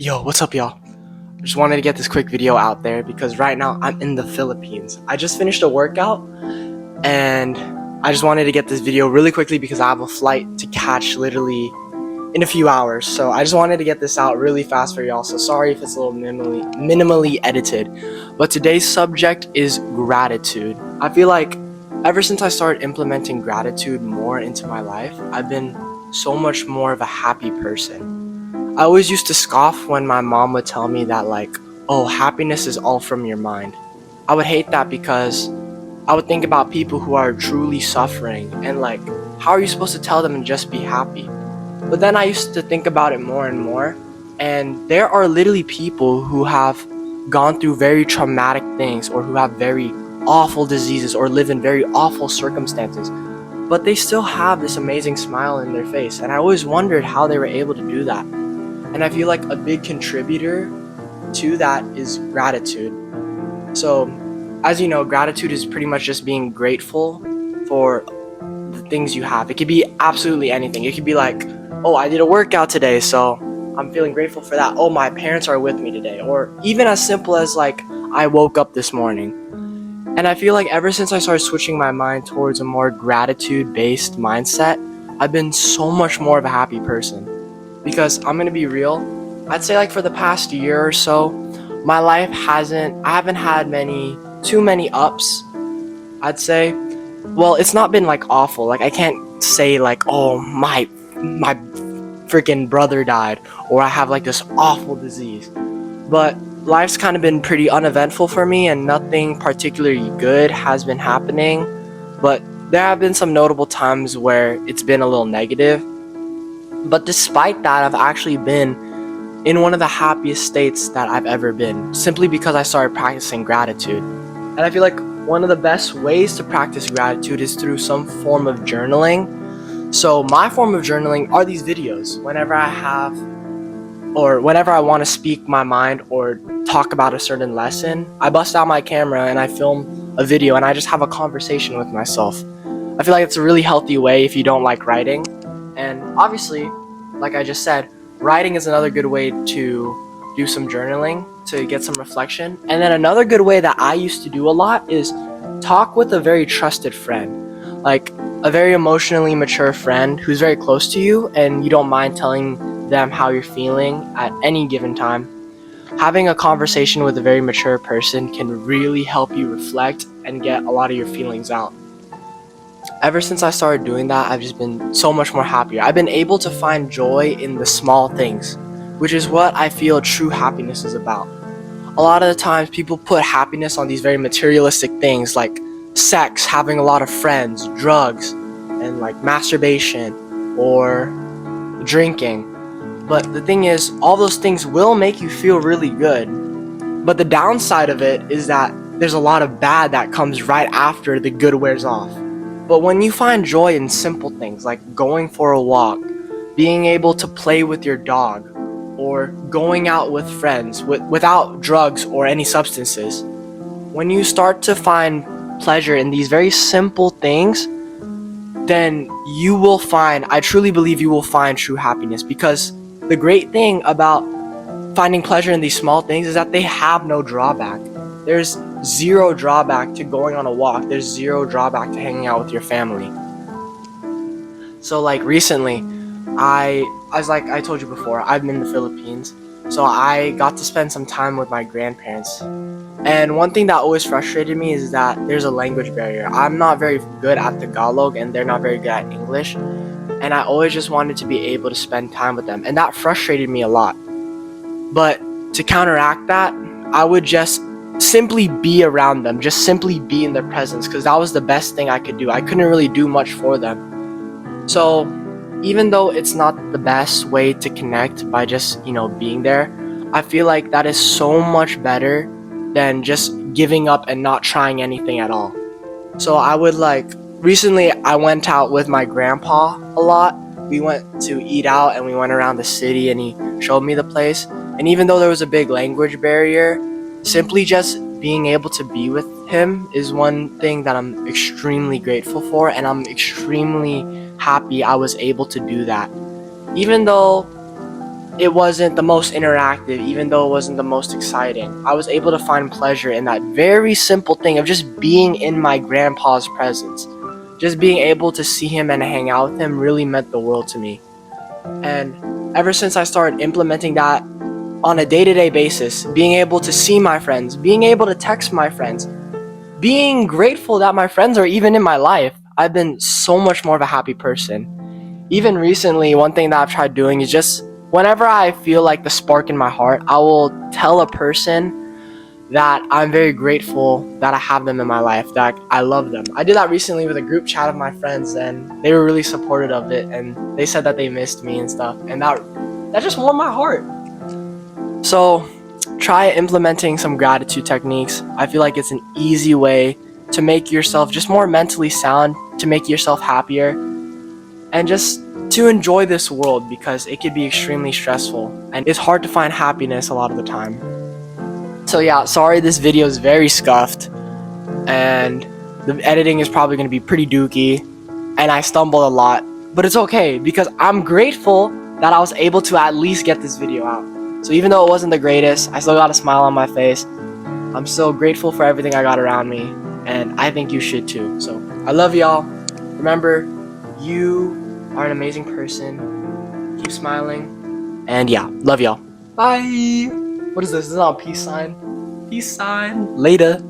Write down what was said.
Yo, what's up, y'all? Just wanted to get this quick video out there because right now I'm in the Philippines. I just finished a workout and I just wanted to get this video really quickly because I have a flight to catch literally in a few hours. So I just wanted to get this out really fast for y'all. So sorry if it's a little minimally edited. But today's subject is gratitude. I feel like ever since I started implementing gratitude more into my life, I've been so much more of a happy person. I always used to scoff when my mom would tell me that oh, happiness is all from your mind. I would hate that because I would think about people who are truly suffering and how are you supposed to tell them to just be happy? But then I used to think about it more and more, and there are literally people who have gone through very traumatic things or who have very awful diseases or live in very awful circumstances, but they still have this amazing smile in their face, and I always wondered how they were able to do that. And I feel like a big contributor to that is gratitude. So, as you know, gratitude is pretty much just being grateful for the things you have. It could be absolutely anything. It could be oh, I did a workout today, so I'm feeling grateful for that. Oh, my parents are with me today. Or even as simple as I woke up this morning. And I feel like ever since I started switching my mind towards a more gratitude-based mindset, I've been so much more of a happy person. Because I'm gonna be real, I'd say for the past year or so, my life I haven't had too many ups, I'd say. Well, it's not been awful. I can't say oh, my freaking brother died, or I have this awful disease. But life's kind of been pretty uneventful for me, and nothing particularly good has been happening. But there have been some notable times where it's been a little negative. But despite that, I've actually been in one of the happiest states that I've ever been, simply because I started practicing gratitude. And I feel like one of the best ways to practice gratitude is through some form of journaling. So my form of journaling are these videos. Whenever I want to speak my mind or talk about a certain lesson, I bust out my camera and I film a video and I just have a conversation with myself. I feel like it's a really healthy way if you don't like writing. And obviously, like I just said, writing is another good way to do some journaling, to get some reflection. And then another good way that I used to do a lot is talk with a very trusted friend, a very emotionally mature friend who's very close to you and you don't mind telling them how you're feeling at any given time. Having a conversation with a very mature person can really help you reflect and get a lot of your feelings out. Ever since I started doing that, I've just been so much more happier. I've been able to find joy in the small things, which is what I feel true happiness is about. A lot of the times people put happiness on these very materialistic things like sex, having a lot of friends, drugs, and masturbation or drinking. But the thing is, all those things will make you feel really good. But the downside of it is that there's a lot of bad that comes right after the good wears off. But when you find joy in simple things like going for a walk, being able to play with your dog, or going out with friends without drugs or any substances, when you start to find pleasure in these very simple things, then I truly believe you will find true happiness. Because the great thing about finding pleasure in these small things is that they have no drawback. There's zero drawback to going on a walk. There's zero drawback to hanging out with your family. So recently, as I told you before, I'm in the Philippines. So I got to spend some time with my grandparents. And one thing that always frustrated me is that there's a language barrier. I'm not very good at Tagalog and they're not very good at English. And I always just wanted to be able to spend time with them. And that frustrated me a lot. But to counteract that, I would just simply be around them, just simply be in their presence, because that was the best thing I could do. I couldn't really do much for them. So even though it's not the best way to connect by just being there, I feel like that is so much better than just giving up and not trying anything at all. So I would recently I went out with my grandpa a lot. We went to eat out and we went around the city and he showed me the place. And even though there was a big language barrier, simply just being able to be with him is one thing that I'm extremely grateful for, and I'm extremely happy I was able to do that. Even though it wasn't the most interactive, even though it wasn't the most exciting. I was able to find pleasure in that very simple thing of just being in my grandpa's presence. Just being able to see him and hang out with him really meant the world to me. And ever since I started implementing that on a day-to-day basis, being able to see my friends, being able to text my friends, being grateful that my friends are even in my life, I've been so much more of a happy person. Even recently, one thing that I've tried doing is just whenever I feel like the spark in my heart, I will tell a person that I'm very grateful that I have them in my life, that I love them. I did that recently with a group chat of my friends, and they were really supportive of it, and they said that they missed me and stuff, and that just warmed my heart. So try implementing some gratitude techniques. I feel like it's an easy way to make yourself just more mentally sound, to make yourself happier, and just to enjoy this world, because it could be extremely stressful and it's hard to find happiness a lot of the time. So yeah, sorry this video is very scuffed and the editing is probably going to be pretty dookie and I stumbled a lot, but it's okay because I'm grateful that I was able to at least get this video out. So even though it wasn't the greatest, I still got a smile on my face. I'm still grateful for everything I got around me, and I think you should too. So I love y'all. Remember, you are an amazing person. Keep smiling. And yeah, love y'all. Bye. What is this? This is not a peace sign. Peace sign. Later.